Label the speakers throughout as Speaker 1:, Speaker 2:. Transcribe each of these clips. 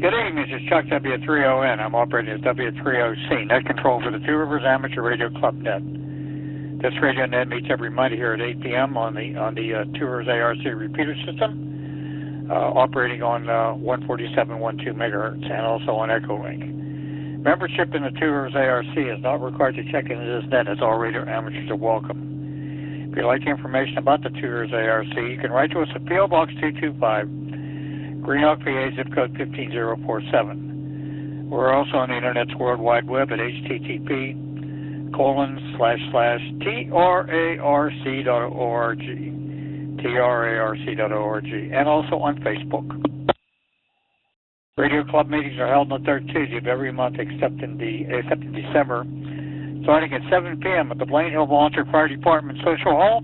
Speaker 1: Good evening, this is Chuck W30N. I'm operating as W30C, net control for the Two Rivers Amateur Radio Club net. This radio net meets every Monday here at 8 p.m. on the Two Rivers ARC repeater system, operating on 147.12 megahertz and also on Echolink. Membership in the Two Rivers ARC is not required to check into this net, as all radio amateurs are welcome. If you'd like information about the Two Rivers ARC, you can write to us at P.O. Box 225. Greenock, PA, zip code 15047. We're also on the Internet's World Wide Web at http://trarc.org, trarc.org, and also on Facebook. Radio club meetings are held on the third Tuesday of every month except in December, starting at 7 p.m. at the Blaine Hill Volunteer Fire Department Social Hall,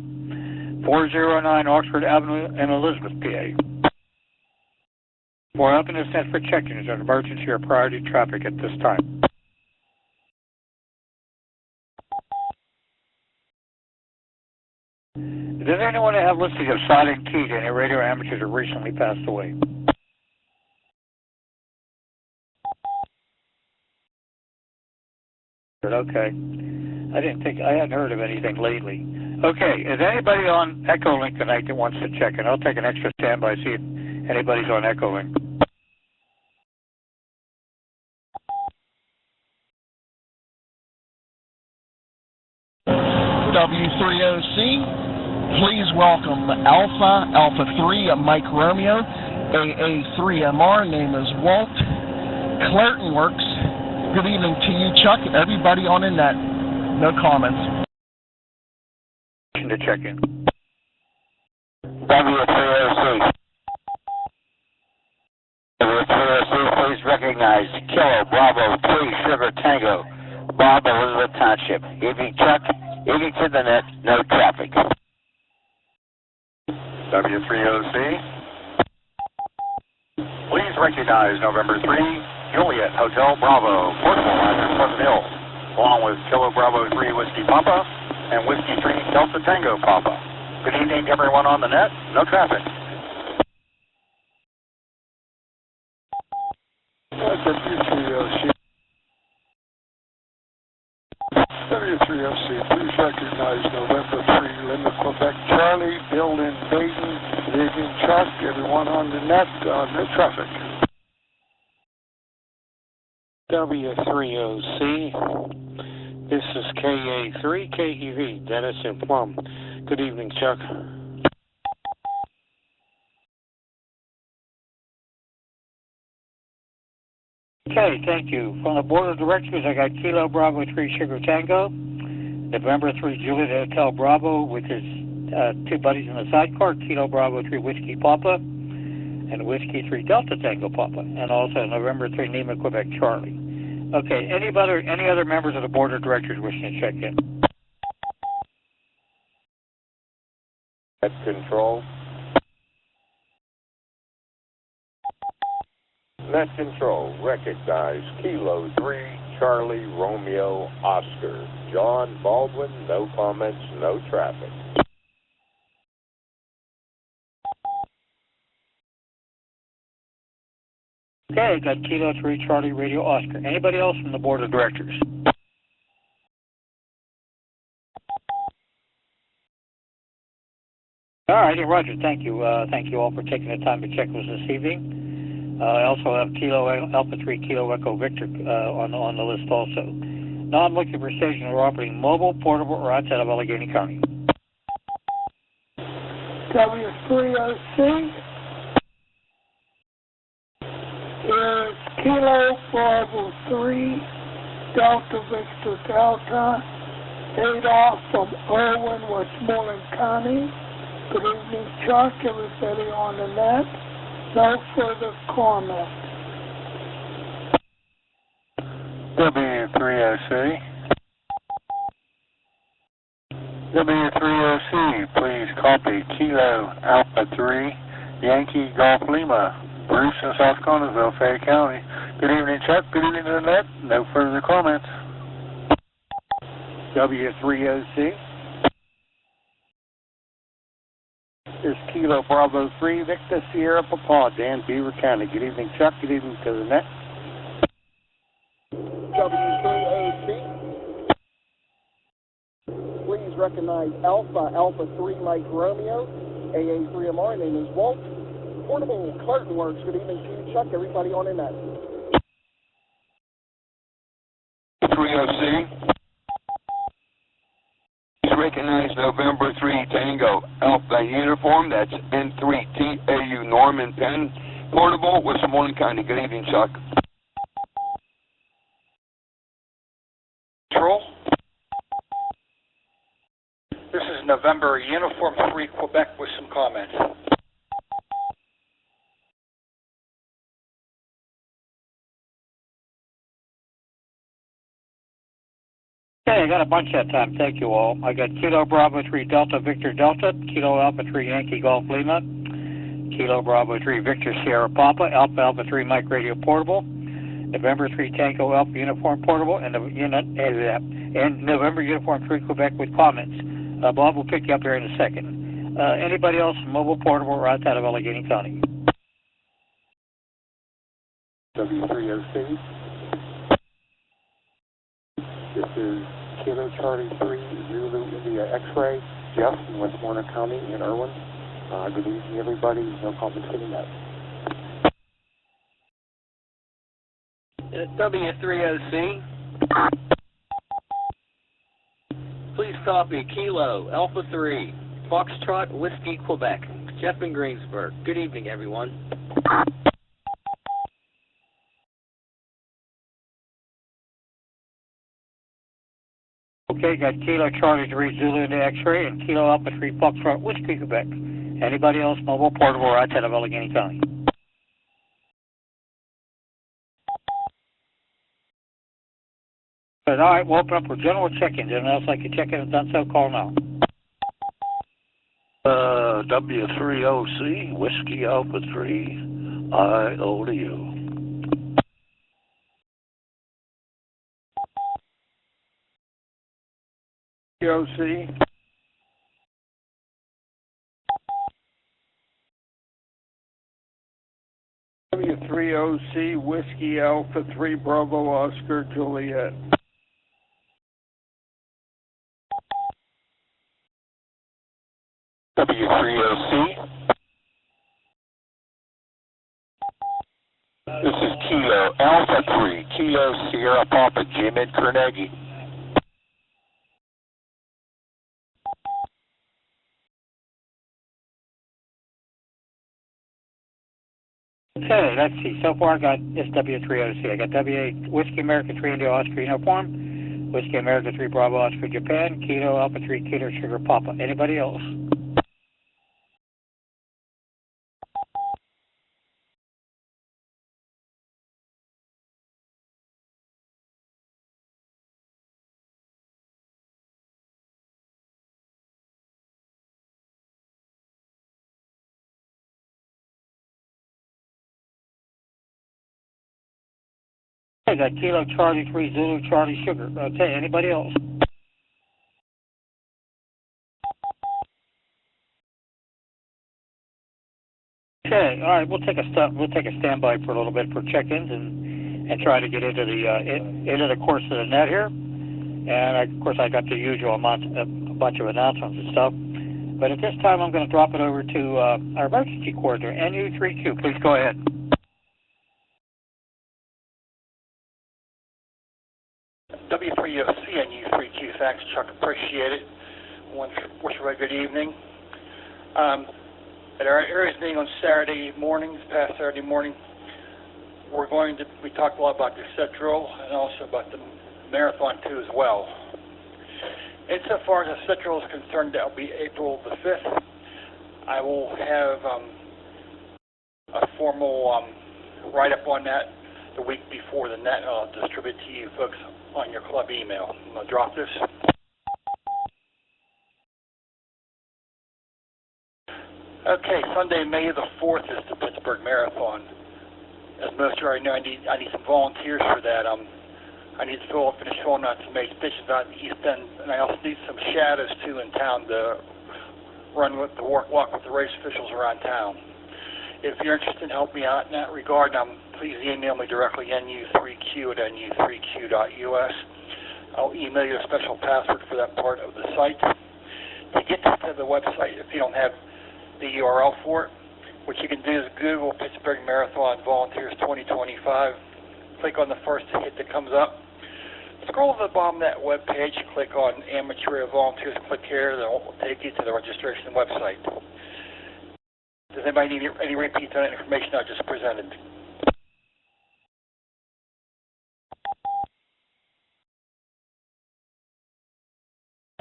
Speaker 1: 409 Oxford Avenue in Elizabeth, PA. For open is set for check-ins on emergency or priority traffic at this time. Does anyone have listing of silent key to any radio amateurs who recently passed away? Okay. I hadn't heard of anything lately. Okay, is anybody on Echolink tonight that wants to check in? I'll take an extra standby, see if anybody's on Echolink.
Speaker 2: W30C, please welcome Alpha 3, Mike Romeo, AA3MR, name is Walt, Clareton Works. Good evening to you, Chuck, everybody on the net. No comments.
Speaker 1: To check in.
Speaker 3: W3OC. W3OC, please recognize Kilo Bravo 3 Sugar Tango, Bob, Elizabeth Township. Evening, Chuck. Evening to the net, no traffic.
Speaker 4: W3OC. Please recognize November 3, Juliet Hotel Bravo, Portable address Pleasant Hill, along with Kilo Bravo 3 Whiskey Papa and Whiskey 3 Delta Tango Papa. Good evening, everyone on the net, no traffic.
Speaker 5: W3OC. W3OC, please recognize November 3, Lima, Quebec, Charlie, Bill in Dayton, good evening, Chuck, everyone on the net, no traffic.
Speaker 6: W3OC, this is KA3, KUV, Dennis and Plum. Good evening, Chuck.
Speaker 1: Okay, thank you. From the Board of Directors, I got Kilo Bravo 3 Sugar Tango, November 3 Juliet Hotel Bravo with his two buddies in the sidecar, Kilo Bravo 3 Whiskey Papa and Whiskey 3 Delta Tango Papa, and also November 3 Lima, Quebec Charlie. Okay, any other members of the Board of Directors wishing to check in?
Speaker 4: Net control. Net control, recognize Kilo 3, Charlie, Romeo, Oscar. John Baldwin, no comments, no traffic.
Speaker 1: Okay, I got Kilo 3, Charlie, Radio, Oscar. Anybody else from the Board of Directors? All righty, Roger, thank you. Thank you all for taking the time to check with us this evening. I also have Kilo Alpha 3 Kilo Echo Victor on the list also. Now I'm looking for stations that are operating mobile, portable, or outside of Allegheny County.
Speaker 5: W3OC, here's Kilo Bravo 3, Delta Victor Delta, Adolph from Irwin, Westmoreland County. Good evening, Chuck, everybody on the net. No further comment.
Speaker 4: W3OC. W3OC, please copy Kilo Alpha 3, Yankee Golf Lima, Bruce in South Connersville, Fayette County. Good evening, Chuck. Good evening to the net. No further comments.
Speaker 1: W3OC.
Speaker 6: This is Kilo Bravo 3, Victor Sierra Papa, Dan, Beaver County. Good evening, Chuck. Good evening to the net.
Speaker 2: W3OC. Please recognize Alpha 3 Mike Romeo, AA3MR, name is Walt. Portable Clarton Works, good evening to you, Chuck, everybody on the net.
Speaker 7: 3OC. Please recognize November 3 Tango Alpha uniform, that's N3TAU Norman Penn. Portable, Westmoreland County. Good evening, Chuck.
Speaker 4: Control. This is November Uniform 3 Quebec with some comments.
Speaker 1: Okay, I got a bunch that time. Thank you all. I got Kilo Bravo 3 Delta Victor Delta, Kilo Alpha 3 Yankee Golf Lima, Kilo Bravo 3 Victor Sierra Papa, Alpha 3 Mike Radio Portable, November 3 Tango Alpha Uniform Portable, and November Uniform 3 Quebec with comments. Bob will pick you up here in a second. Anybody else mobile portable right out of Allegheny County?
Speaker 6: W3OC. This is Kilo Charlie 3 Zulu India X-Ray, Jeff in Westmoreland County in Irwin. Good evening, everybody. No comments getting that.
Speaker 8: W3OC. Please copy Kilo Alpha 3 Foxtrot Whiskey Quebec. Jeff in Greensburg. Good evening, everyone.
Speaker 1: Okay, got Kilo Charlie 3 Zulu into X-Ray and Kilo Alpha 3 Foxtrot Whiskey Quebec. Anybody else mobile portable right out of Allegheny County? All right, we'll open up for general check-ins. Anyone else like to check in and done so, call now.
Speaker 9: W3OC, Whiskey Alpha 3, IOU.
Speaker 2: OC. W3OC, Whiskey Alpha 3 Bravo Oscar Juliet.
Speaker 3: W3OC. This is Kilo Alpha 3, Kilo Sierra Papa, Jim in Carnegie.
Speaker 1: Okay, let's see. So far I got SW3OC. I got W8 Whiskey America 3 India Oscar Uniform, Whiskey America 3 Bravo Oscar Japan, Kilo Alpha 3 Kilo Sugar Papa. Anybody else? I got Kilo Charlie 3 Zulu Charlie Sugar. Okay, anybody else? Okay, all right. We'll take a standby for a little bit for check-ins and try to get into the course of the net here. And of course, I got the usual a bunch of announcements and stuff. But at this time, I'm going to drop it over to our emergency coordinator, NU3Q. Please go ahead.
Speaker 4: W3OC and U3Q, thanks, Chuck. Appreciate it. Wish you a good evening. At our areas meeting on Saturday morning, past Saturday morning, we talked a lot about the set drill and also about the marathon too as well. Insofar as the set drill is concerned, that will be April the 5th. I will have a formal write-up on that the week before the net. I'll distribute to you folks on your club email. I'm going to drop this. Okay, Sunday, May the 4th is the Pittsburgh Marathon. As most of you already know, I need some volunteers for that. I need to finish filling out some stations out in the East End, and I also need some shadows too in town to
Speaker 10: with the walk with the race officials around town. If you're interested in helping me out in that regard, please email me directly, nu3q@nu3q.us. I'll email you a special password for that part of the site. To get to the website, if you don't have the URL for it, what you can do is Google Pittsburgh Marathon Volunteers 2025. Click on the first hit that comes up. Scroll to the bottom of that web page, click on Amateur Volunteers, click here, then it will take you to the registration website. Does anybody need any repeats on that information I just presented?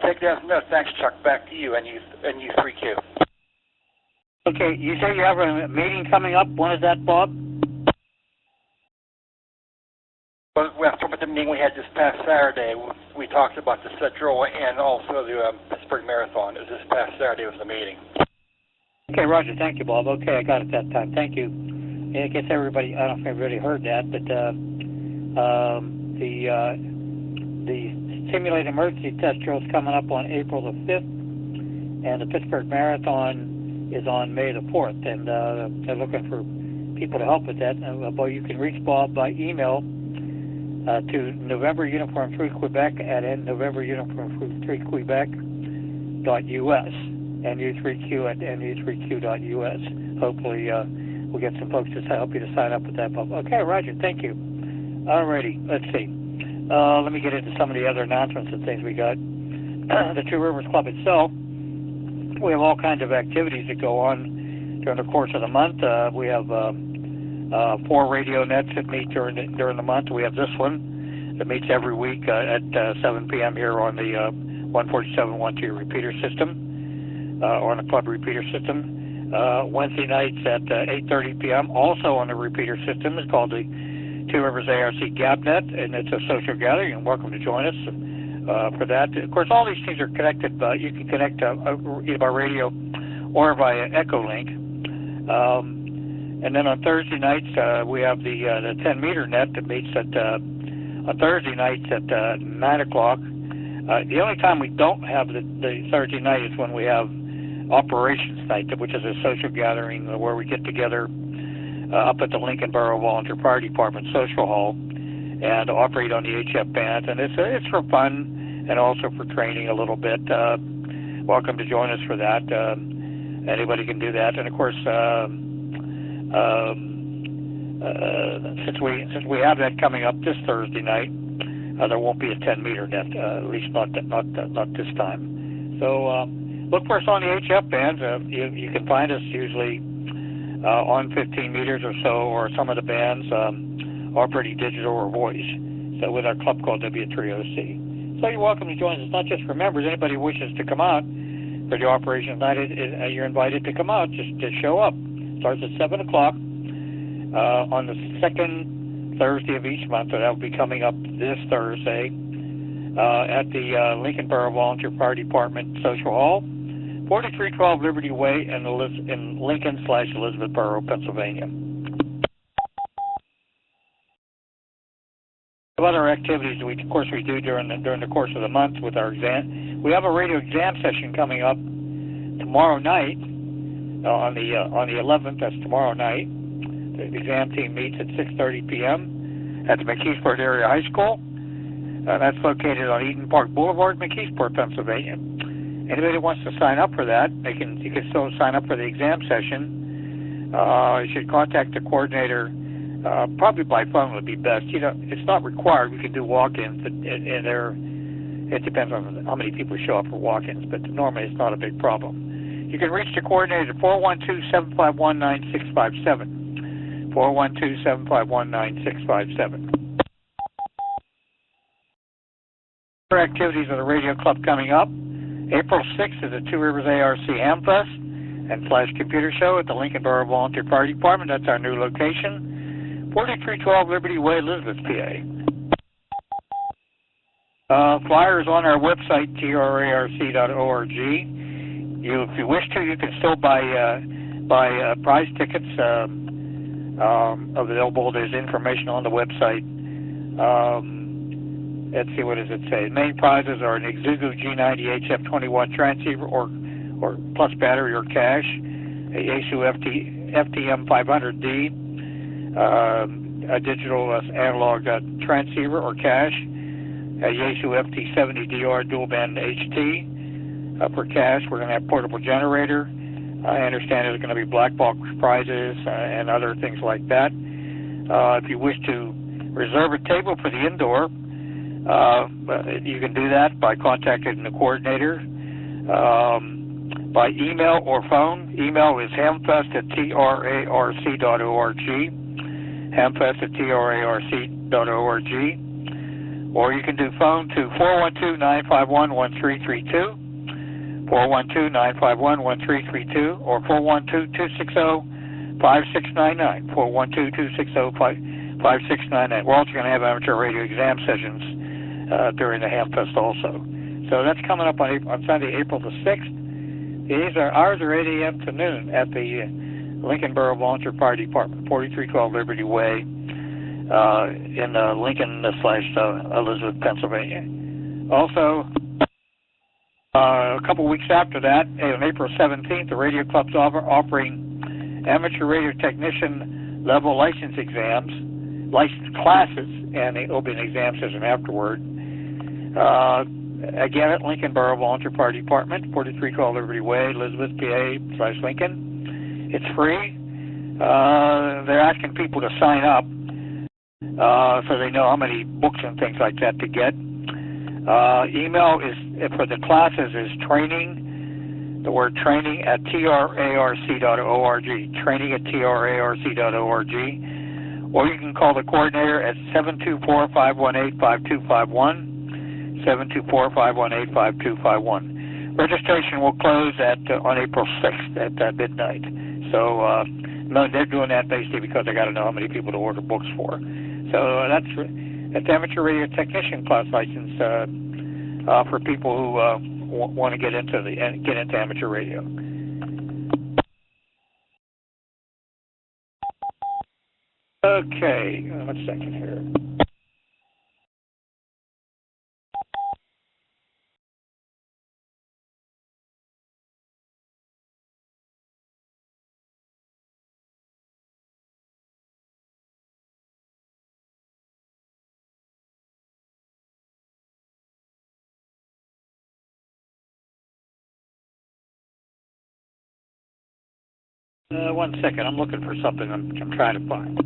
Speaker 10: Take that from there. Thanks, Chuck. Back to you, NU3Q.
Speaker 1: Okay, you say you have a meeting coming up. When is that, Bob?
Speaker 10: Well, after the meeting we had this past Saturday, we talked about the Central and also the Pittsburgh Marathon. It was this past Saturday was the meeting.
Speaker 1: Okay, Roger. Thank you, Bob. Okay, I got it that time. Thank you. I guess everybody, I don't know if everybody heard that, but the simulated emergency test drill is coming up on April the 5th, and the Pittsburgh Marathon is on May the 4th, and they're looking for people to help with that. But you can reach Bob by email to November Uniform 3 Quebec at novemberuniform3quebec.us, nu3q at nu3q.us. Hopefully we'll get some folks to help you to sign up with that, Bob. Okay, Roger, thank you. Alrighty, let's see. Let me get into some of the other announcements and things we got. The Two Rivers Club itself, we have all kinds of activities that go on during the course of the month. We have 4 radio nets that meet during the month. We have this one that meets every week at 7 p.m. here on the 147.12 repeater system, or on the club repeater system. Wednesday nights at 8:30 p.m. also on the repeater system. It's called the Two Rivers ARC GapNet, and it's a social gathering. You're welcome to join us for that. Of course, all these things are connected. You can connect either by radio or via Echolink. And then on Thursday nights, we have the 10-meter net that meets on Thursday nights at 9 o'clock. The only time we don't have the Thursday night is when we have operations night, which is a social gathering where we get together up at the Lincoln Borough Volunteer Fire Department Social Hall and operate on the HF bands. And it's for fun and also for training a little bit. Welcome to join us for that. Anybody can do that. And of course, since we have that coming up this Thursday night, there won't be a 10-meter net, at least not this time. So look for us on the HF bands. You can find us usually on 15 meters or so, or some of the bands are pretty digital or voice. So with our club called W3OC. So you're welcome to join us. It's not just for members. Anybody who wishes to come out for the operation night, you're invited to come out. Just show up. It starts at 7 o'clock on the second Thursday of each month. So that will be coming up this Thursday at the Lincoln Borough Volunteer Fire Department Social Hall, 4312 Liberty Way in Lincoln/Elizabethboro, Pennsylvania. Other activities we do during the course of the month with our exam. We have a radio exam session coming up tomorrow night on the 11th. That's tomorrow night. The exam team meets at 6:30 p.m. at the McKeesport Area High School. That's located on Eden Park Boulevard, McKeesport, Pennsylvania. Anybody that wants to sign up for that, you can still sign up for the exam session. You should contact the coordinator. Probably by phone would be best. It's not required. We can do walk-ins, and it depends on how many people show up for walk-ins, but normally it's not a big problem. You can reach the coordinator at 412-751-9657. 412-751-9657. Other activities of the radio club coming up. April 6th is the Two Rivers ARC Hamfest and Flash Computer Show at the Lincoln Borough Volunteer Fire Department. That's our new location. 4312 Liberty Way, Elizabeth, PA. Flyers on our website, trarc.org. If you wish to, you can still buy prize tickets available. There's information on the website. Let's see, what does it say? Main prizes are an Ixugu G90 HF21 transceiver or or plus battery or cache, a Yaesu FTM 500D, a digital analog transceiver or cache, a Yaesu FT70DR dual band HT for cache. We're going to have portable generator. I understand there's going to be black box prizes and other things like that. If you wish to reserve a table for the indoor, you can do that by contacting the coordinator by email or phone. Email is hamfest@trarc.org, hamfest@trarc.org, or you can do phone to 412-951-1332, 412-951-1332, or 412-260-5699, 412-260-5699. We're also going to have amateur radio exam sessions during the Hamfest also. So that's coming up on Sunday, April the 6th. Ours are 8 a.m. to noon at the Lincoln Borough Volunteer Fire Department, 4312 Liberty Way in Lincoln/Elizabeth, Pennsylvania. Also, a couple weeks after that, on April 17th, the Radio Club's offering amateur radio technician level license classes, and there will be an exam session afterward. Again, at Lincoln Borough Volunteer Fire Department, 4312 Liberty Way, Elizabeth, PA/Lincoln. It's free. They're asking people to sign up so they know how many books and things like that to get. Email is for the classes is training, the word training at trarc.org, training@trarc.org, or you can call the coordinator at 724-518-5251, 724-518-5251. Registration will close on April 6th at midnight. So no, they're doing that basically because they got to know how many people to order books for. So that's amateur radio technician class license for people who want to get into amateur radio. Okay, 1 second here. One second, I'm looking for something I'm trying to find.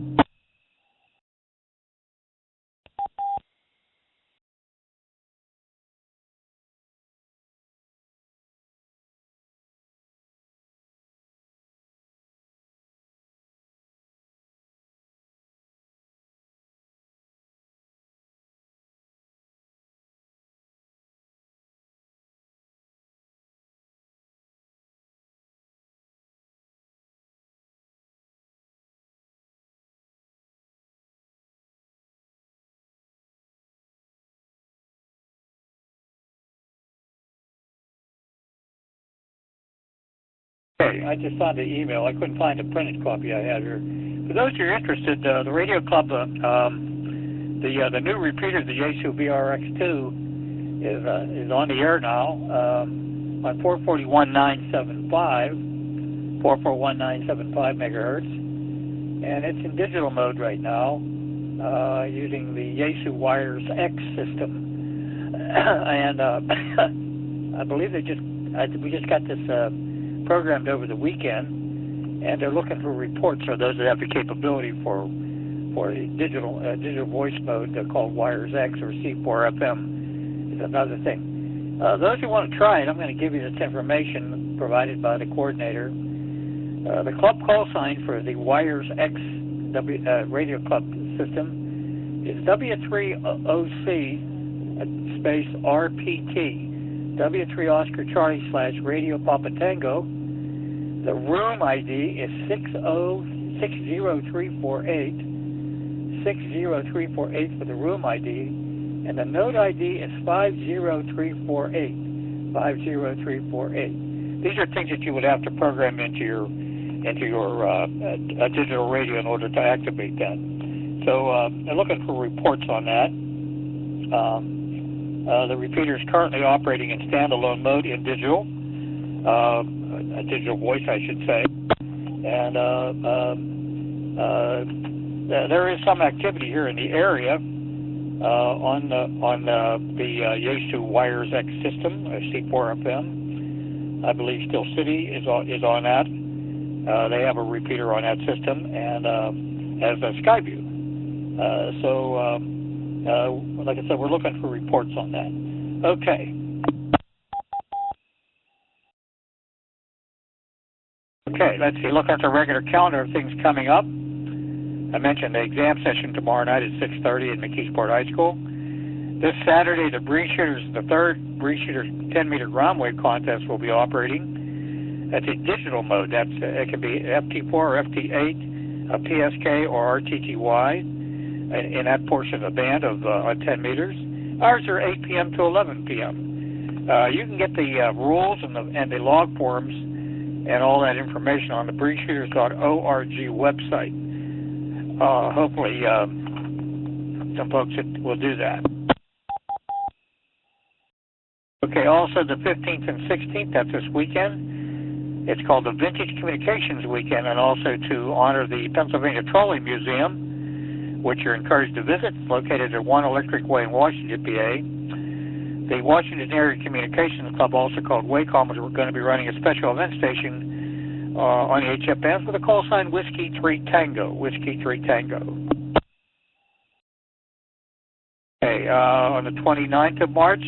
Speaker 1: Okay, I just found the email. I couldn't find a printed copy I had here. For those who are interested, the Radio Club, the new repeater, the Yaesu VRX2, is on the air now on 441.975 megahertz, and it's in digital mode right now using the Yaesu Wires X system, and I believe we just got this programmed over the weekend, and they're looking for reports for those that have the capability for a digital voice mode called Wires X or C4FM is another thing. Those who want to try it, I'm going to give you this information provided by the coordinator. The club call sign for the Wires X Radio Club system is W3OC space RPT, W3 Oscar Charlie / Radio Papa Tango. The room ID is 60348, 60348 for the room ID, and the node ID is 50348, 50348. These are things that you would have to program into your digital radio in order to activate that. So they're looking for reports on that. The repeater is currently operating in standalone mode in digital. a digital voice, I should say. And there is some activity here in the area on the Yaesu Wires X system, C4FM. I believe Steel City is on that. They have a repeater on that system, and as a Skyview. Like I said, we're looking for reports on that. Okay. Okay, let's see. Look at the regular calendar of things coming up. I mentioned the exam session tomorrow night at 6:30 at McKeesport High School. This Saturday, the third Breeze Shooters 10-meter ground wave contest will be operating. That's a digital mode. It could be FT4 or FT8, a PSK or RTTY in that portion of the band of 10 meters. Ours are 8 p.m. to 11 p.m. You can get the rules and the log forms and all that information on the breezeshooters.org website. Hopefully, some folks will do that. Okay, also the 15th and 16th, that's this weekend. It's called the Vintage Communications Weekend, and also to honor the Pennsylvania Trolley Museum, which you're encouraged to visit. It's located at 1 Electric Way in Washington, PA. The Washington Area Communications Club, also called WACOM, is going to be running a special event station on the HFS with a call sign Whiskey 3 Tango. Whiskey 3 Tango. Okay, on the 29th of March,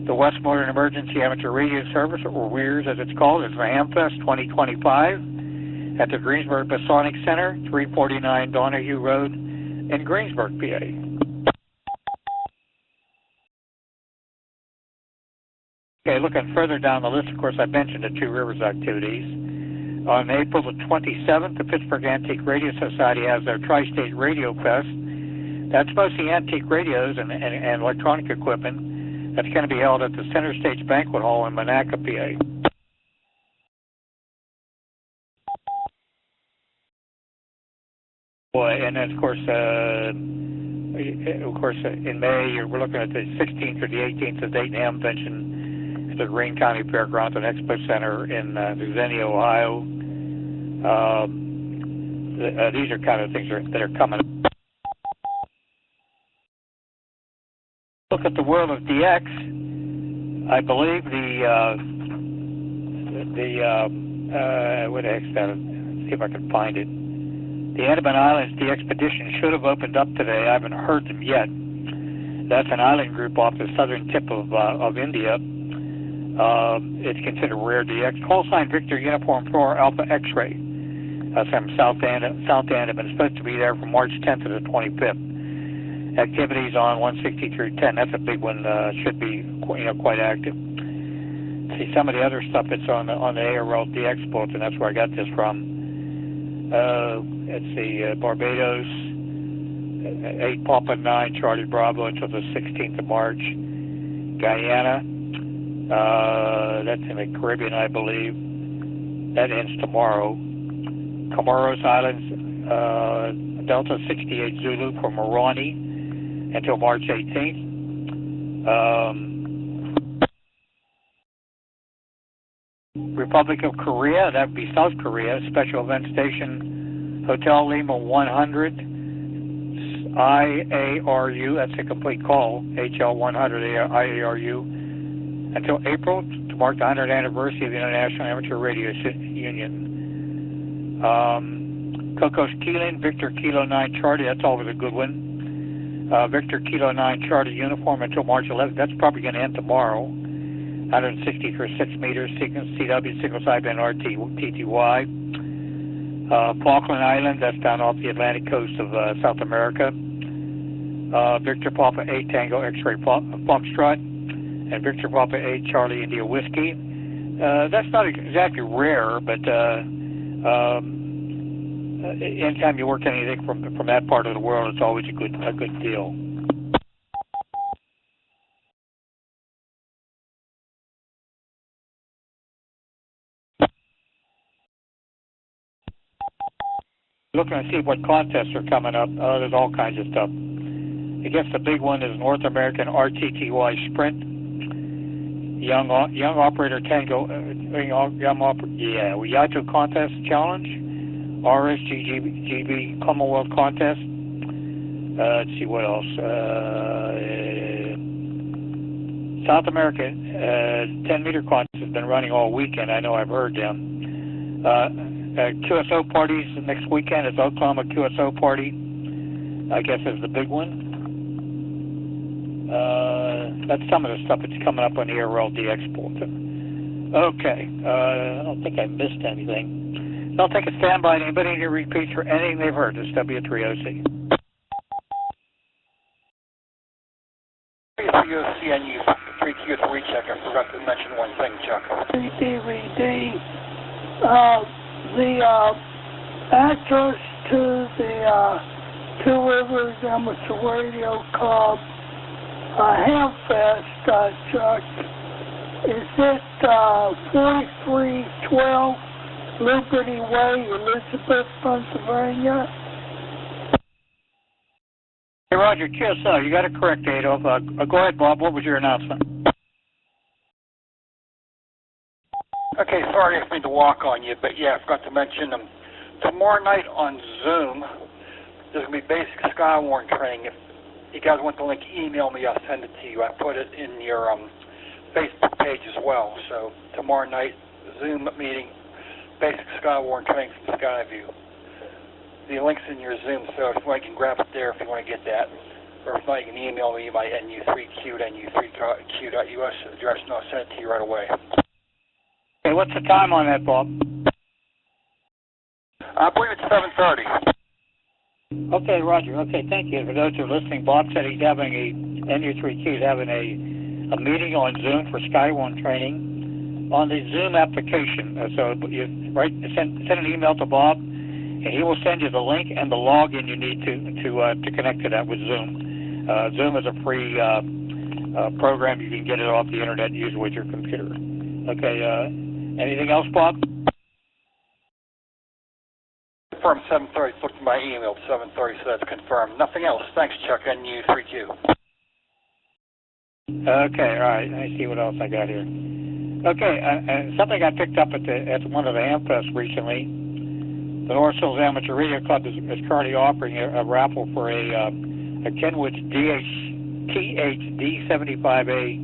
Speaker 1: the Westmoreland Emergency Amateur Radio Service, or WEARS as it's called, is the Hamfest 2025 at the Greensburg Masonic Center, 349 Donahue Road in Greensburg, PA. Okay, looking further down the list, of course, I mentioned the Two Rivers activities. On April the 27th, the Pittsburgh Antique Radio Society has their Tri-State Radio Fest. That's mostly antique radios and electronic equipment. That's going to be held at the Center Stage Banquet Hall in Monaca, PA. And then, of course, in May, we're looking at the 16th or the 18th of Dayton Ham Convention at the Greene County Fairgrounds and Expo Center in Xenia, Ohio. These are kind of things that are coming up. Look at the world of DX. I believe what the heck's that? Let's see if I can find it. The Andaman Islands, the expedition should have opened up today. I haven't heard them yet. That's an island group off the southern tip of India. It's considered rare DX. Call sign Victor Uniform 4 Alpha X-ray. That's from South Andaman. It's supposed to be there from March 10th to the 25th. Activities on 16310. That's a big one. Should be quite active. See some of the other stuff that's on the ARL DX bulletin. That's where I got this from. Let's see, Barbados, 8 Papa 9 Charlie Bravo until the 16th of March. Guyana, that's in the Caribbean, I believe. That ends tomorrow. Comoros Islands, Delta 68 Zulu from Moroni until March 18th. Republic of Korea, that would be South Korea, Special Event Station, Hotel Lima 100, IARU, that's a complete call, HL100 IARU, until April to mark the 100th anniversary of the International Amateur Radio Union. Cocos Keeling, Victor Kilo 9 Charlie, that's always a good one. Victor Kilo 9 Charlie uniform until March 11th, that's probably going to end tomorrow. 160 for 6 meters, CW, single sideband RTTY. Falkland Islands, that's down off the Atlantic coast of South America. Victor Papa 8 Tango X-ray Foxtrot, and Victor Papa 8 Charlie India Whiskey. That's not exactly rare, but anytime you work anything from that part of the world, it's always a good deal. Looking to see what contests are coming up. There's all kinds of stuff. I guess the big one is North American RTTY Sprint. Young Operator Tango, Yato Contest Challenge, RSGGB Commonwealth Contest. Let's see what else. South America 10-meter contest has been running all weekend. I know I've heard them. QSO parties next weekend. It's Oklahoma QSO party. I guess is the big one. That's some of the stuff that's coming up on the RLD Expo. Okay. I don't think I missed anything. Don't take a standby. Anybody need to repeat for anything they've heard. It's W3OC.
Speaker 10: WCNU 3Q3 check. I forgot to mention one thing, Chuck.
Speaker 5: DVD. The access to the Two Rivers Amateur Radio Club Hamfest, Chuck, is it 4312 Liberty Way, Elizabeth, Pennsylvania?
Speaker 1: Hey, Roger, QSO, you got it correct, Adolf. Go ahead, Bob. What was your announcement?
Speaker 10: Okay, sorry I didn't mean to walk on you, but yeah, I forgot to mention tomorrow night on Zoom, there's going to be basic Skywarn training. If you guys want the link, email me, I'll send it to you. I put it in your Facebook page as well. So tomorrow night, Zoom meeting, basic Skywarn training from Skyview. The link's in your Zoom, so if you want, you can grab it there if you want to get that. Or if not, you can email me my nu3q@nu3q.us address, and I'll send it to you right away.
Speaker 1: Okay, what's the time on that, Bob?
Speaker 10: I believe it's 7:30.
Speaker 1: Okay, Roger. Okay, thank you. For those who are listening, Bob said he's having NU3Q is having a meeting on Zoom for Skywarn training on the Zoom application. So you send an email to Bob, and he will send you the link and the login you need to connect to that with Zoom. Zoom is a free program. You can get it off the internet and use it with your computer. Okay. Anything else, Bob?
Speaker 10: Confirmed 7:30. Looked at my email at 7:30, so that's confirmed. Nothing else. Thanks, Chuck. NU3Q.
Speaker 1: Okay. All right. Let me see what else I got here. Okay. Something I picked up at one of the AmFests recently. The North Hills Amateur Radio Club is currently offering a raffle for a Kenwood's THD75A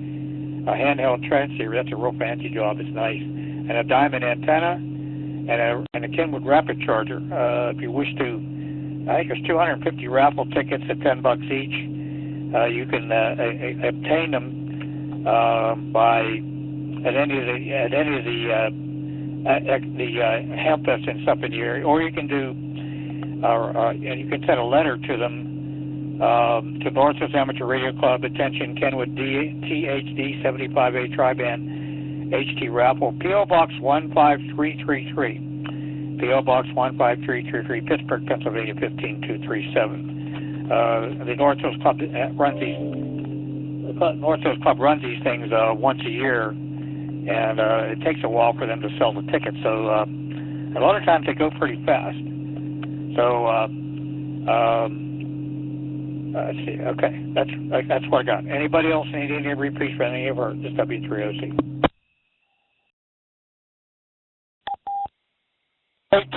Speaker 1: handheld transceiver. That's a real fancy job. It's nice. And a diamond antenna and a Kenwood rapid charger. If you wish to, I think there's 250 raffle tickets at $10 each. You can obtain them by at any of the HampFest and stuff in the area, or you can you can send a letter to them to North Hills Amateur Radio Club. Attention, Kenwood THD 75A Tri-Band HT Raffle, P.O. Box 15333. P.O. Box 15333, Pittsburgh, Pennsylvania 15237. The North Hills Club runs these things once a year, and it takes a while for them to sell the tickets. So a lot of times they go pretty fast. So let's see. Okay, that's what I got. Anybody else need any repeats for any of our just W3OC?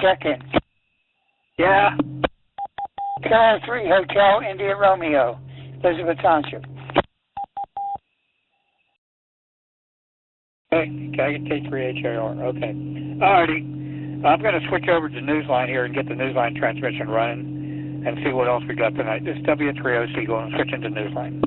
Speaker 11: Check-in.
Speaker 1: Yeah.
Speaker 11: Carolina 3 Hotel, India Romeo, Elizabeth Township.
Speaker 1: Okay, K3HAR. Okay. Alrighty. I'm going to switch over to Newsline here and get the Newsline transmission running and see what else we got tonight. This is W3OC going switching to Newsline.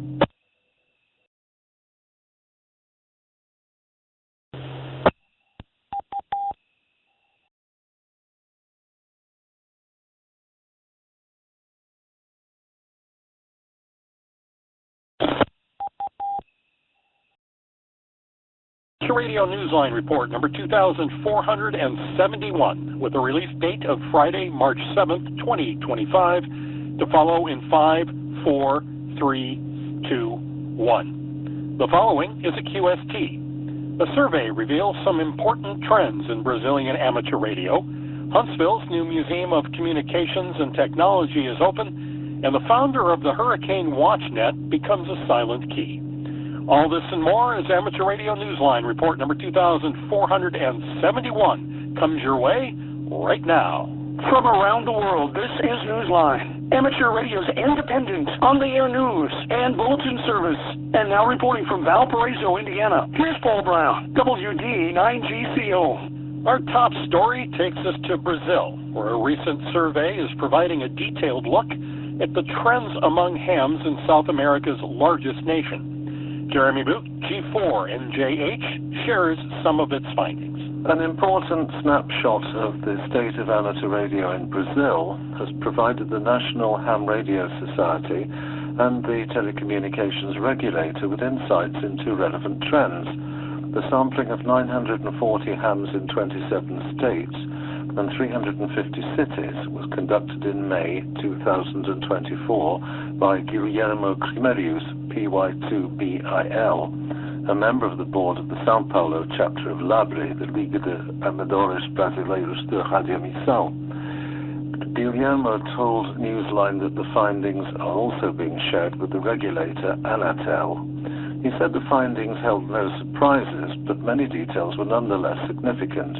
Speaker 12: Radio Newsline Report number 2471 with a release date of Friday, March 7th, 2025 to follow in 5, 4, 3, 2, 1. The following is a QST. The survey reveals some important trends in Brazilian amateur radio. Huntsville's new Museum of Communications and Technology is open, and the founder of the Hurricane WatchNet becomes a silent key. All this and more as Amateur Radio Newsline report number 2471 comes your way right now.
Speaker 2: From around the world, this is Newsline, amateur radio's independent, on-the-air news and bulletin service. And now reporting from Valparaiso, Indiana, here's Paul Brown, WD9GCO.
Speaker 12: Our top story takes us to Brazil, where a recent survey is providing a detailed look at the trends among hams in South America's largest nation. Jeremy Boot, G4NJH, shares some of its findings.
Speaker 13: An important snapshot of the state of amateur radio in Brazil has provided the National Ham Radio Society and the telecommunications regulator with insights into relevant trends. The sampling of 940 hams in 27 states and 350 cities was conducted in May 2024 by Guillermo Crimerius, PY2BIL, a member of the board of the São Paulo chapter of LABRE, the Liga de Amadores Brasileiros de Radiomissão. Guillermo told Newsline that the findings are also being shared with the regulator, Anatel. He said the findings held no surprises, but many details were nonetheless significant.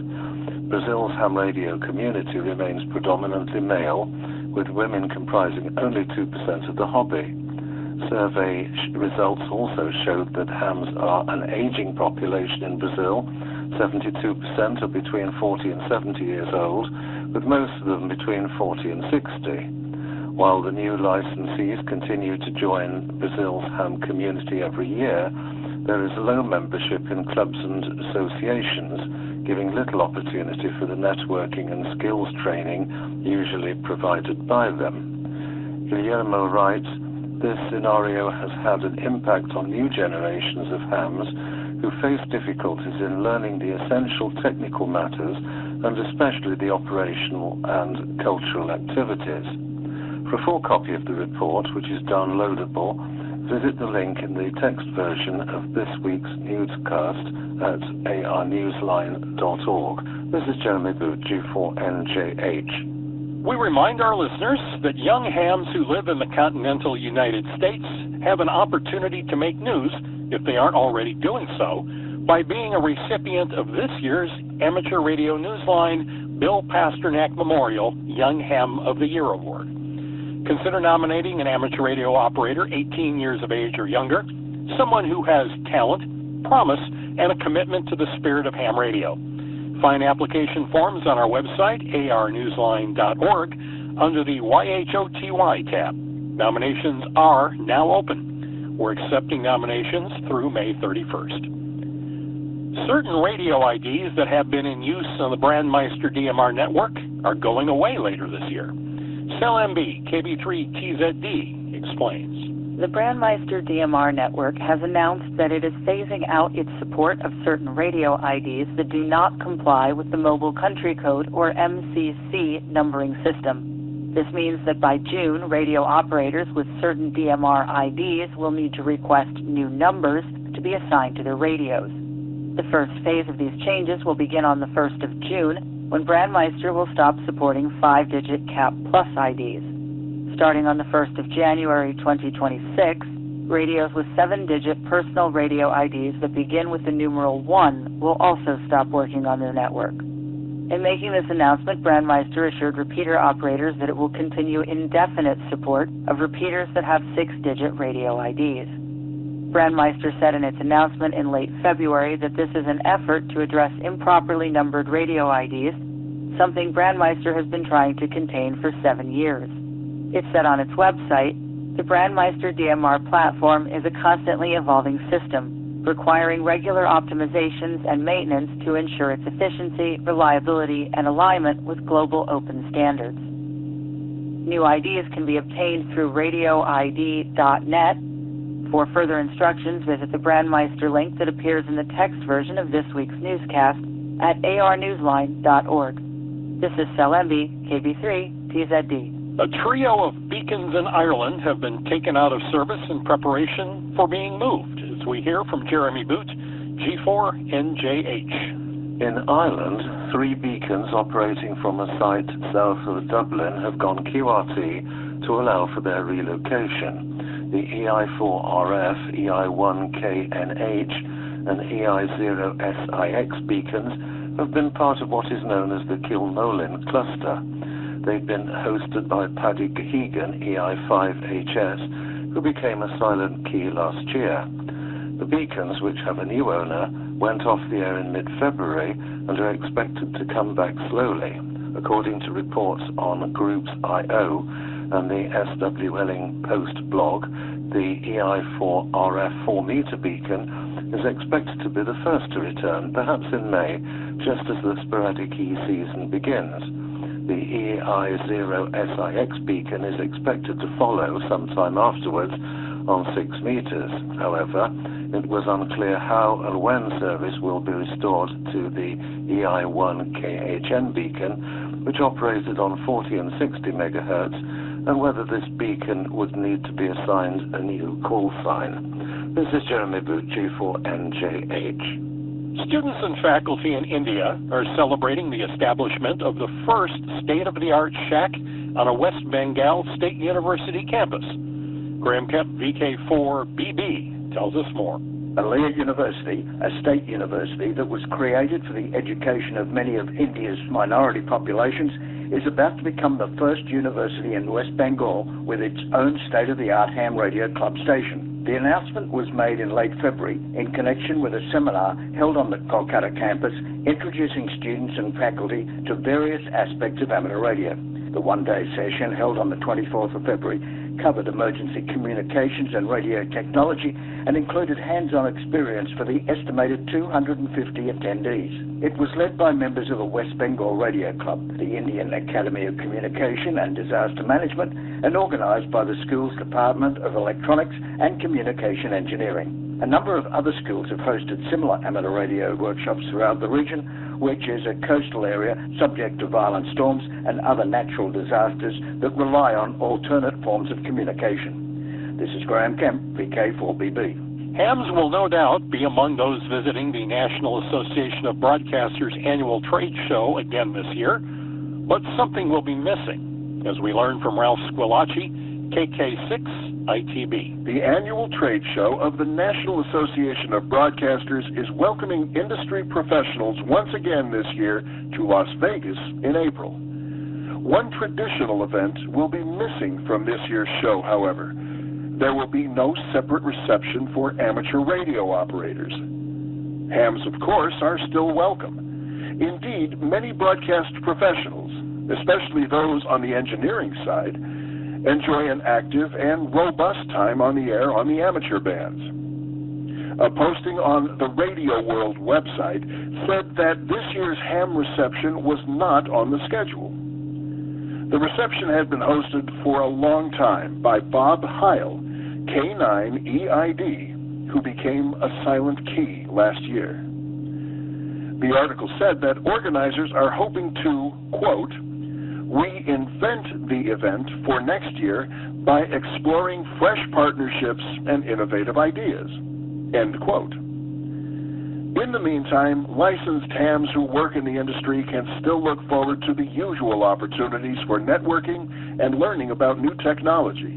Speaker 13: Brazil's ham radio community remains predominantly male, with women comprising only 2% of the hobby. Survey results also showed that hams are an aging population in Brazil. 72% are between 40 and 70 years old, with most of them between 40 and 60. While the new licensees continue to join Brazil's ham community every year, there is low membership in clubs and associations, giving little opportunity for the networking and skills training usually provided by them. Guillermo writes, this scenario has had an impact on new generations of hams who face difficulties in learning the essential technical matters and especially the operational and cultural activities. For a full copy of the report, which is downloadable, visit the link in the text version of this week's newscast at arnewsline.org. This is Jeremy Boot, G4NJH.
Speaker 12: We remind our listeners that young hams who live in the continental United States have an opportunity to make news, if they aren't already doing so, by being a recipient of this year's Amateur Radio Newsline Bill Pasternak Memorial Young Ham of the Year Award. Consider nominating an amateur radio operator 18 years of age or younger, someone who has talent, promise, and a commitment to the spirit of ham radio. Find application forms on our website, arnewsline.org, under the YHOTY tab. Nominations are now open. We're accepting nominations through May 31st. Certain radio IDs that have been in use on the Brandmeister DMR network are going away later this year. CellMB KB3TZD explains.
Speaker 14: The Brandmeister DMR network has announced that it is phasing out its support of certain radio IDs that do not comply with the Mobile Country Code, or MCC, numbering system. This means that by June, radio operators with certain DMR IDs will need to request new numbers to be assigned to their radios. The first phase of these changes will begin on the 1st of June, when Brandmeister will stop supporting 5-digit CAP Plus IDs. Starting on the 1st of January 2026, radios with 7-digit personal radio IDs that begin with the numeral 1 will also stop working on their network. In making this announcement, Brandmeister assured repeater operators that it will continue indefinite support of repeaters that have 6-digit radio IDs. Brandmeister said in its announcement in late February that this is an effort to address improperly numbered radio IDs, something Brandmeister has been trying to contain for 7 years. It said on its website, the Brandmeister DMR platform is a constantly evolving system, requiring regular optimizations and maintenance to ensure its efficiency, reliability, and alignment with global open standards. New IDs can be obtained through radioid.net. For further instructions, visit the Brandmeister link that appears in the text version of this week's newscast at arnewsline.org. This is CellMB KB3TZD.
Speaker 12: A trio of beacons in Ireland have been taken out of service in preparation for being moved, as we hear from Jeremy Boot, G4NJH.
Speaker 13: In Ireland, 3 beacons operating from a site south of Dublin have gone QRT to allow for their relocation. The EI4RF, EI1KNH, and EI0SIX beacons have been part of what is known as the Kilnolin cluster. They've been hosted by Paddy Gahegan, EI5HS, who became a silent key last year. The beacons, which have a new owner, went off the air in mid-February and are expected to come back slowly. According to reports on Groups.io and the SW Elling Post blog, the EI4RF 4-meter beacon is expected to be the first to return, perhaps in May, just as the sporadic E season begins. The EI0SIX beacon is expected to follow sometime afterwards on 6 meters. However, it was unclear how and when service will be restored to the EI1KHN beacon, which operated on 40 and 60 megahertz, and whether this beacon would need to be assigned a new call sign. This is Jeremy Bucci for NJH.
Speaker 12: Students and faculty in India are celebrating the establishment of the first state-of-the-art shack on a West Bengal State University campus. Graham Kemp, VK4BB, tells us more.
Speaker 15: Aliyah University, a state university that was created for the education of many of India's minority populations, is about to become the first university in West Bengal with its own state-of-the-art ham radio club station. The announcement was made in late February in connection with a seminar held on the Kolkata campus introducing students and faculty to various aspects of amateur radio. The one-day session held on the 24th of February covered emergency communications and radio technology and included hands-on experience for the estimated 250 attendees. It was led by members of the West Bengal Radio Club, the Indian Academy of Communication and Disaster Management, and organized by the school's Department of Electronics and Communication Engineering. A number of other schools have hosted similar amateur radio workshops throughout the region, which is a coastal area subject to violent storms and other natural disasters that rely on alternate forms of communication. This is Graham Kemp, VK4BB.
Speaker 12: Hams will no doubt be among those visiting the National Association of Broadcasters annual trade show again this year, but something will be missing, as we learned from Ralph Squillace, KK6ITB.
Speaker 16: The annual trade show of the National Association of Broadcasters is welcoming industry professionals once again this year to Las Vegas in April. One traditional event will be missing from this year's show, however. There will be no separate reception for amateur radio operators. Hams, of course, are still welcome. Indeed, many broadcast professionals, especially those on the engineering side, enjoy an active and robust time on the air on the amateur bands. A posting on the Radio World website said that this year's ham reception was not on the schedule. The reception had been hosted for a long time by Bob Heil, K9EID, who became a silent key last year. The article said that organizers are hoping to, quote, reinvent the event for next year by exploring fresh partnerships and innovative ideas, end quote. In the meantime, licensed hams who work in the industry can still look forward to the usual opportunities for networking and learning about new technology.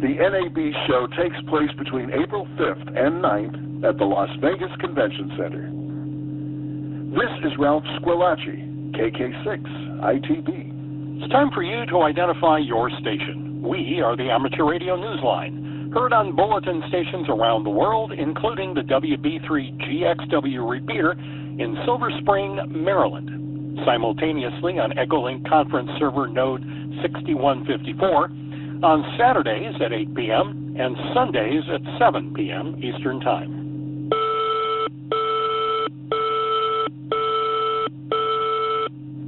Speaker 16: The NAB show takes place between April 5th and 9th at the Las Vegas Convention Center. This is Ralph Squillace, KK6ITB.
Speaker 12: It's time for you to identify your station. We are the Amateur Radio Newsline, heard on bulletin stations around the world, including the WB3GXW repeater in Silver Spring, Maryland, simultaneously on Echolink Conference Server Node 6154, on Saturdays at 8 p.m. and Sundays at 7 p.m. Eastern Time.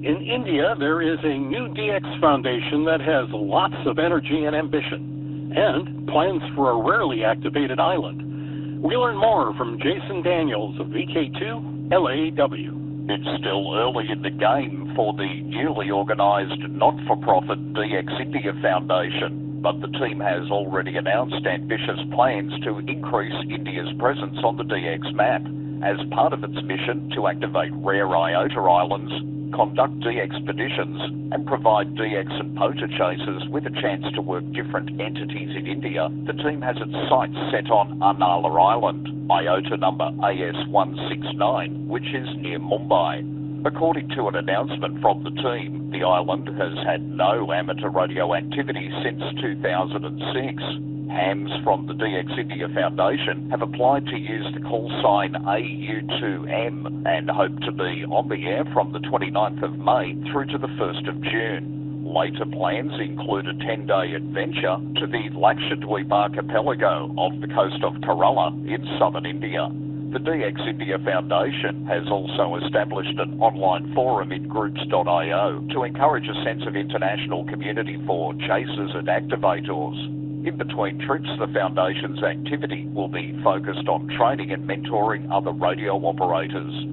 Speaker 12: In India, there is a new DX foundation that has lots of energy and ambition, and plans for a rarely activated island. We learn more from Jason Daniels of VK2 LAW.
Speaker 17: It's still early in the game for the newly organised not-for-profit DX India Foundation, but the team has already announced ambitious plans to increase India's presence on the DX map as part of its mission to activate rare IOTA islands conduct DXpeditions and provide DX and poacher chasers with a chance to work different entities in India, the team has its sights set on Arnala Island, IOTA number AS169, which is near Mumbai. According to an announcement from the team, the island has had no amateur radio activity since 2006. Hams from the DX India Foundation have applied to use the call sign AU2M and hope to be on the air from the 29th of May through to the 1st of June. Later plans include a 10-day adventure to the Lakshadweep archipelago off the coast of Kerala in southern India. The DX India Foundation has also established an online forum in groups.io to encourage a sense of international community for chasers and activators. In between trips, the Foundation's activity will be focused on training and mentoring other radio operators.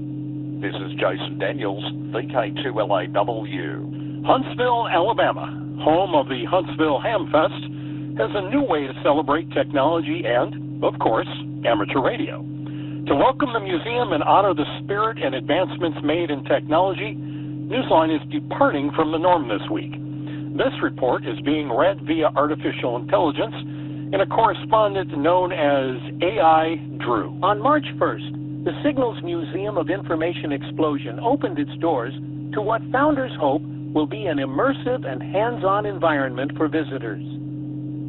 Speaker 17: This is Jason Daniels, VK2LAW.
Speaker 12: Huntsville, Alabama, home of the Huntsville Hamfest, has a new way to celebrate technology and, of course, amateur radio. To welcome the museum and honor the spirit and advancements made in technology, Newsline is departing from the norm this week. This report is being read via artificial intelligence in a correspondent known as AI Drew.
Speaker 18: On March 1st, the Signals Museum of Information Explosion opened its doors to what founders hope will be an immersive and hands-on environment for visitors.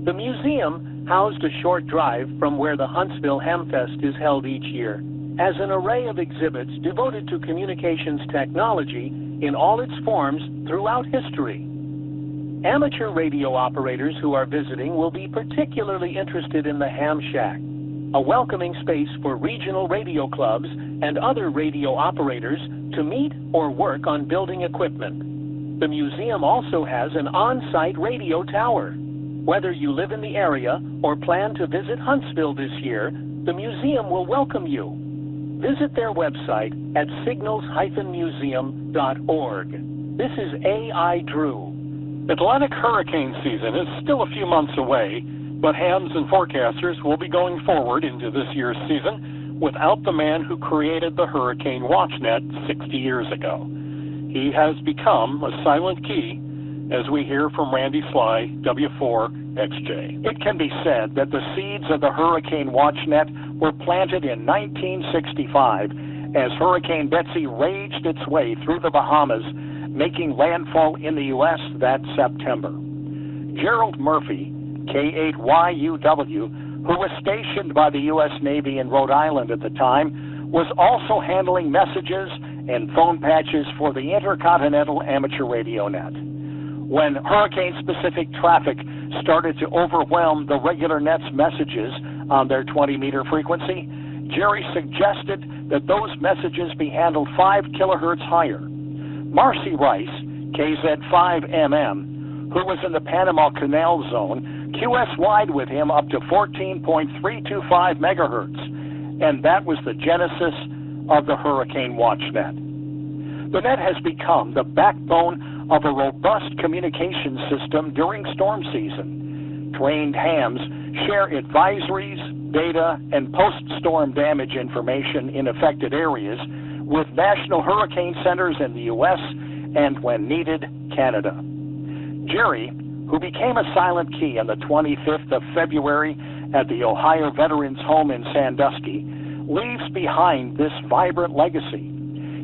Speaker 18: The museum housed a short drive from where the Huntsville Hamfest is held each year, as an array of exhibits devoted to communications technology in all its forms throughout history. Amateur radio operators who are visiting will be particularly interested in the Ham Shack, a welcoming space for regional radio clubs and other radio operators to meet or work on building equipment. The museum also has an on-site radio tower. Whether you live in the area or plan to visit Huntsville this year, the museum will welcome you. Visit their website at signals-museum.org. This is AI Drew.
Speaker 12: Atlantic hurricane season is still a few months away, but hams and forecasters will be going forward into this year's season without the man who created the Hurricane WatchNet 60 years ago. He has become a silent key, as we hear from Randy Sly, W4XJ.
Speaker 19: It can be said that the seeds of the Hurricane WatchNet were planted in 1965 as Hurricane Betsy raged its way through the Bahamas, making landfall in the U.S. that September. Gerald Murphy, K8YUW, who was stationed by the U.S. Navy in Rhode Island at the time, was also handling messages and phone patches for the Intercontinental Amateur Radio Net. When hurricane-specific traffic started to overwhelm the regular net's messages on their 20-meter frequency, Jerry suggested that those messages be handled 5 kilohertz higher. Marcy Rice, KZ5MM, who was in the Panama Canal Zone, QS-wide with him up to 14.325 megahertz, and that was the genesis of the Hurricane WatchNet. The net has become the backbone of a robust communication system during storm season. Trained hams share advisories, data, and post-storm damage information in affected areas with national hurricane centers in the U.S. and, when needed, Canada. Jerry, who became a silent key on the 25th of February at the Ohio Veterans Home in Sandusky, leaves behind this vibrant legacy.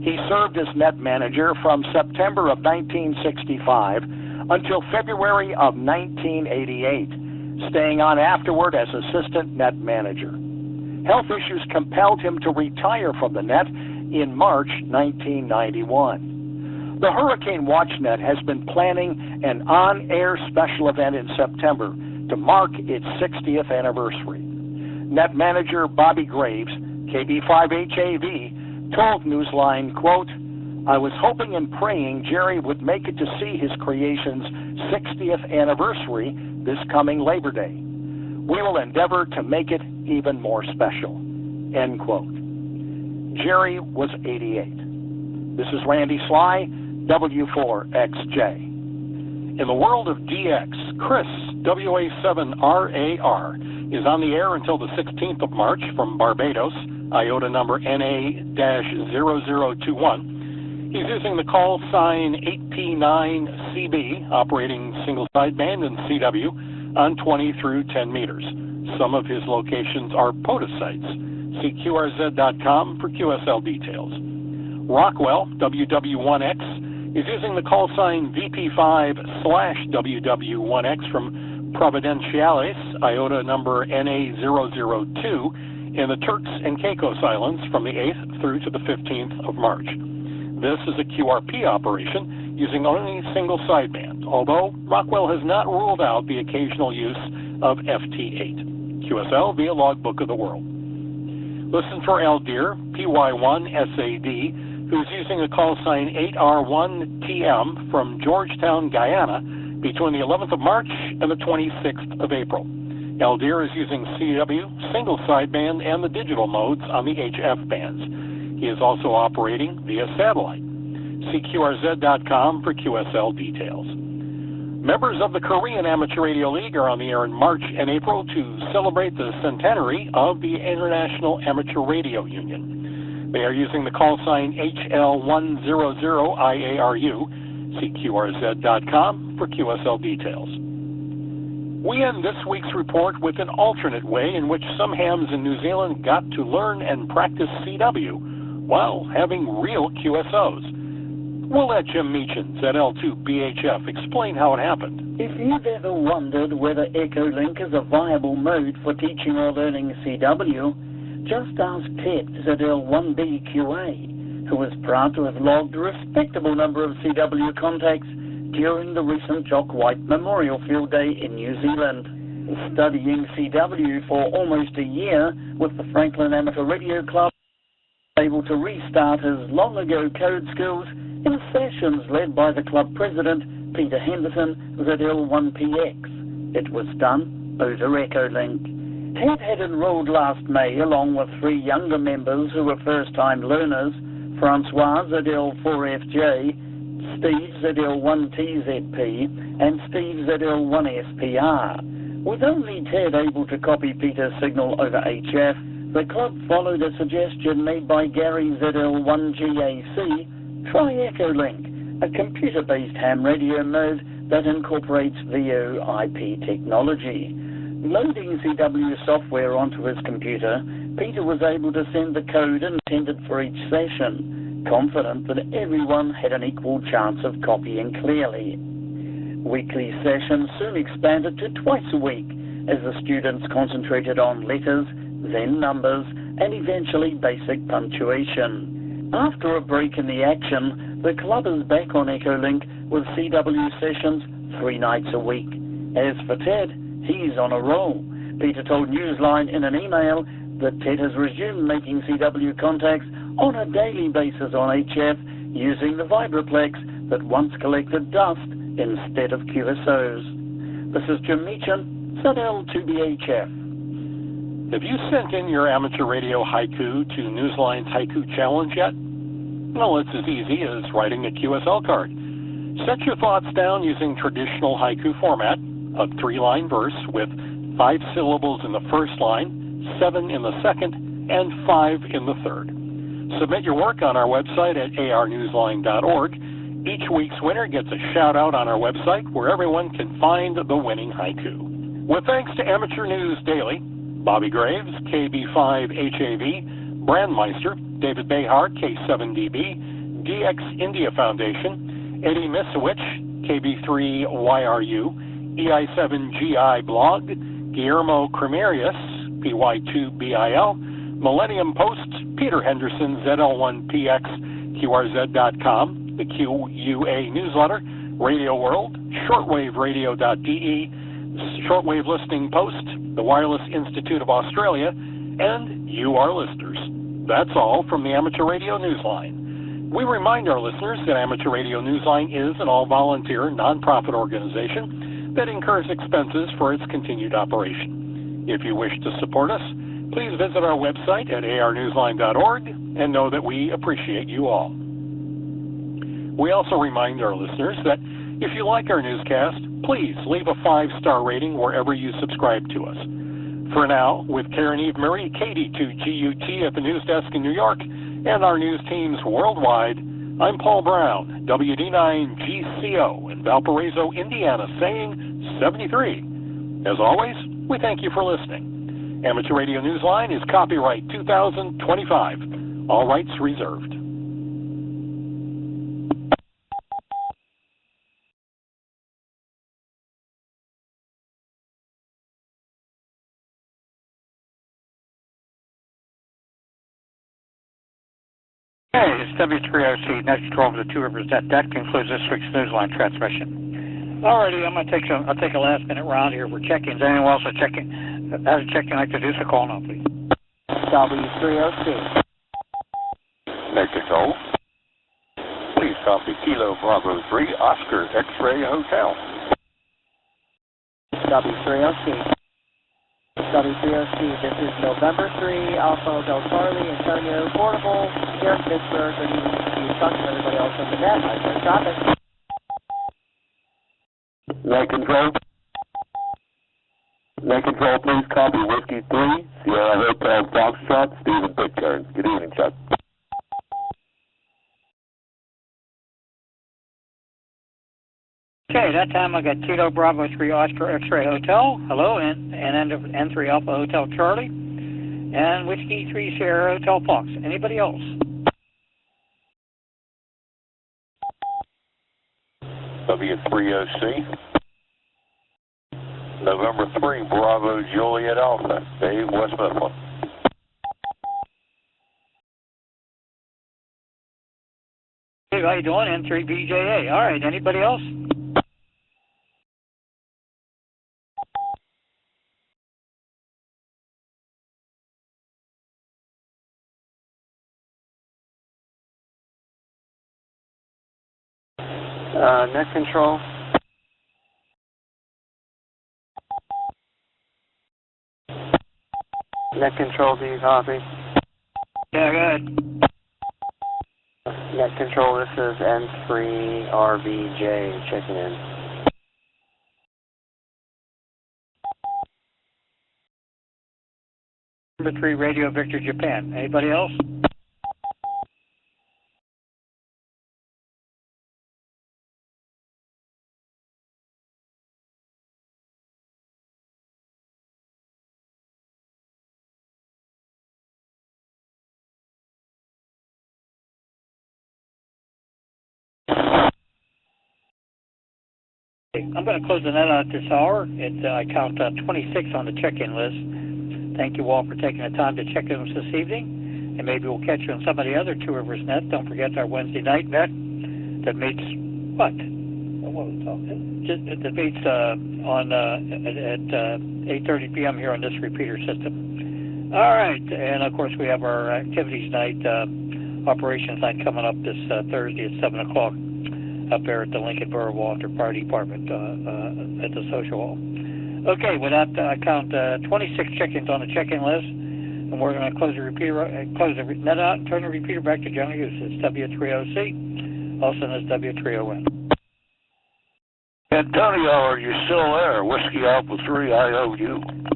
Speaker 19: He served as net manager from September of 1965 until February of 1988, staying on afterward as assistant net manager. Health issues compelled him to retire from the net in March 1991. The Hurricane WatchNet has been planning an on-air special event in September to mark its 60th anniversary. Net manager Bobby Graves, KB5HAV, told Newsline, quote, "I was hoping and praying Jerry would make it to see his creation's 60th anniversary this coming Labor Day. We will endeavor to make it even more special." End quote. Jerry was 88. This is Randy Sly, W4XJ. In the world of DX, Chris, WA7RAR, is on the air until the 16th of March from Barbados, IOTA number NA-0021.
Speaker 12: He's using the call sign 8P9CB, operating single sideband and CW on 20 through 10 meters. Some of his locations are POTUS sites. See QRZ.com for QSL details. Rockwell, WW1X, is using the call sign VP5/WW1X from Providenciales, IOTA number NA002, in the Turks and Caicos Islands from the 8th through to the 15th of March. This is a QRP operation using only single sideband, although Rockwell has not ruled out the occasional use of FT8. QSL via Logbook of the World. Listen for Aldir, PY1SAD, who's using a call sign 8R1TM from Georgetown, Guyana, between the 11th of March and the 26th of April. Aldir is using CW, single sideband, and the digital modes on the HF bands. He is also operating via satellite. See QRZ.com for QSL details. Members of the Korean Amateur Radio League are on the air in March and April to celebrate the centenary of the International Amateur Radio Union. They are using the call sign HL100IARU. See QRZ.com for QSL details. We end this week's report with an alternate way in which some hams in New Zealand got to learn and practice CW while having real QSOs. We'll let Jim Meachins at L2BHF explain how it happened.
Speaker 20: If you've ever wondered whether Echolink is a viable mode for teaching or learning CW, just ask Ted at L1BQA, who is proud to have logged a respectable number of CW contacts during the recent Jock White Memorial Field Day in New Zealand. Studying CW for almost a year with the Franklin Amateur Radio Club, able to restart his long-ago code skills in sessions led by the club president, Peter Henderson, ZL1PX. It was done over Echolink. Ted had enrolled last May along with 3 younger members who were first-time learners, Francois ZL4FJ, Steve ZL1TZP, and Steve ZL1SPR. With only Ted able to copy Peter's signal over HF, the club followed a suggestion made by Gary ZL1GAC, try Echolink, a computer-based ham radio mode that incorporates VoIP technology. Loading CW software onto his computer, Peter was able to send the code intended for each session, confident that everyone had an equal chance of copying clearly. Weekly sessions soon expanded to twice a week as the students concentrated on letters, then numbers, and eventually basic punctuation. After a break in the action, the club is back on Echolink with CW sessions 3 nights a week. As for Ted, he's on a roll. Peter told Newsline in an email that Ted has resumed making CW contacts on a daily basis on HF using the Vibraplex that once collected dust instead of QSOs. This is Jim Meacham, ZL2BHF.
Speaker 12: Have you sent in your amateur radio haiku to Newsline's Haiku Challenge yet? Well, it's as easy as writing a QSL card. Set your thoughts down using traditional haiku format, a 3-line verse with 5 syllables in the first line, 7 in the second, and 5 in the third. Submit your work on our website at arnewsline.org. Each week's winner gets a shout-out on our website where everyone can find the winning haiku. With thanks to Amateur News Daily, Bobby Graves, KB5HAV, Brandmeister, David Behar, K7DB, DX India Foundation, Eddie Misowich, KB3YRU, EI7GI Blog, Guillermo Cremerius, PY2BIL, Millennium Post, Peter Henderson, ZL1PX, QRZ.com, the QUA Newsletter, Radio World, ShortwaveRadio.de, Shortwave Listening Post, the Wireless Institute of Australia, and you, our listeners. That's all from the Amateur Radio Newsline. We remind our listeners that Amateur Radio Newsline is an all-volunteer, non-profit organization that incurs expenses for its continued operation. If you wish to support us, please visit our website at arnewsline.org and know that we appreciate you all. We also remind our listeners that if you like our newscast, please leave a 5-star rating wherever you subscribe to us. For now, with Karen Eve Murray, KD2GUT at the news desk in New York, and our news teams worldwide, I'm Paul Brown, WD9GCO in Valparaiso, Indiana, saying 73. As always, we thank you for listening. Amateur Radio Newsline is copyright 2025. All rights reserved.
Speaker 1: Hey, it's W3OC, Net Control for the Two Rivers Net. That concludes this week's Newsline transmission. Alrighty, I'll take a last minute round here for check-ins. Anyone else has a check-in like to do, so call now, please.
Speaker 6: W3OC.
Speaker 4: Net Control. Please copy Kilo Bravo 3, Oscar X-Ray Hotel.
Speaker 6: W3OC. W3OC, this is November 3, Alpha Hotel Charlie, Antonio, Portable, here in Pittsburgh. Good evening to you, Chuck, and everybody else on the net. High traffic.
Speaker 3: Net Control. Net Control, please copy Whiskey 3, Sierra Hotel Foxtrot, Stephen Pitcairn. Good evening, Chuck.
Speaker 1: Okay, that time I got Kilo Bravo 3 Oscar X-Ray Hotel, hello, and N3 Alpha Hotel Charlie, and Whiskey 3 Sierra Hotel Fox. Anybody else?
Speaker 4: W3OC. November 3, Bravo Juliet Alpha, Dave, West Mifflin.
Speaker 1: Hey, how you doing? N3BJA. All right, anybody else?
Speaker 6: Net Control. Net Control, do you copy?
Speaker 1: Yeah, go ahead.
Speaker 6: Net Control, this is N3RVJ checking in.
Speaker 1: Number 3 Radio Victor Japan. Anybody else? I'm going to close the net out this hour. I count 26 on the check-in list. Thank you all for taking the time to check in us this evening, and maybe we'll catch you on some of the other Two Rivers Net. Don't forget our Wednesday night net that meets what? What was talking? That meets on at 8:30 p.m. here on this repeater system. All right, and of course we have our activities night, operations night coming up this Thursday at 7 o'clock. Up there at the Lincoln Borough Volunteer Fire Department at the social hall. Okay, with that, I count 26 check-ins on the check-in list, and we're going to close the net out and turn the repeater back to general use. It's W3OC, also known as W3ON.
Speaker 9: Antonio, are you still there? Whiskey Alpha 3, IOU.